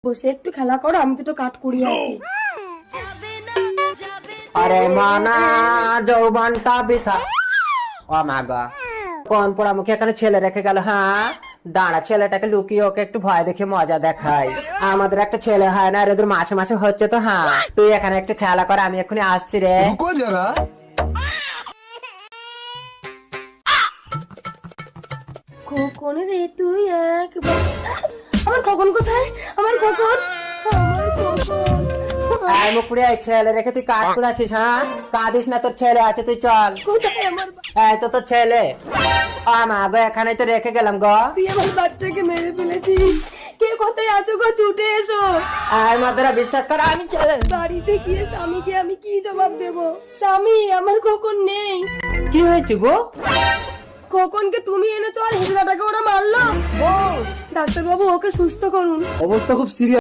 বসে একটু খেলা করো, আমি দুটো কাট করিয়ে আসি। আরে মানা যৌবনটা বৃথা। ও মা গো, কোন পোড়ামুখী এখানে ছেলে রেখে গেল? হ্যাঁ দাঁড়া, ছেলেটাকে লুকিয়ে ওকে একটু ভয় দেখে মজা দেখাই। আমাদের একটা ছেলে হয় না, আর এদের মাসে মাসে হচ্ছে তো। হ্যাঁ তুই এখানে একটু খেলা কর, আমি এক্ষুনি আসছি রে। रुको जरा। খোকন রে তুই একবার, আমার খোকন কোথায়? আমার খোকন, আমার খোকন এই মুকুড়ি, এই ছেলে রেখে তুই কাজ করাছিস? হ্যাঁ কাঁদিস না, তোর ছেলে আছে, তুই চল। কোথায় আমার এই তো তোর ছেলে। ও মা গো, এখানে তো রেখে গেলাম গো। তুই আমার বাচ্চাকে মেরে ফেলেছিস। কে কোথায় আছো গো? ছুটে এসো। এই মাদারা, বিশ্বাস কর আমি ছেলে। বাড়িতে গিয়ে স্বামীকে আমি কি জবাব দেব? স্বামী, আমার খোকন নেই। কি হয়েছে গো? খোকনকে তুমি এনেছো আর হিজড়াটাকে ওরা মারলো। ডাক্তারবাবু, ওকে সুস্থ করুন। অবস্থা খুব সিরিয়াস।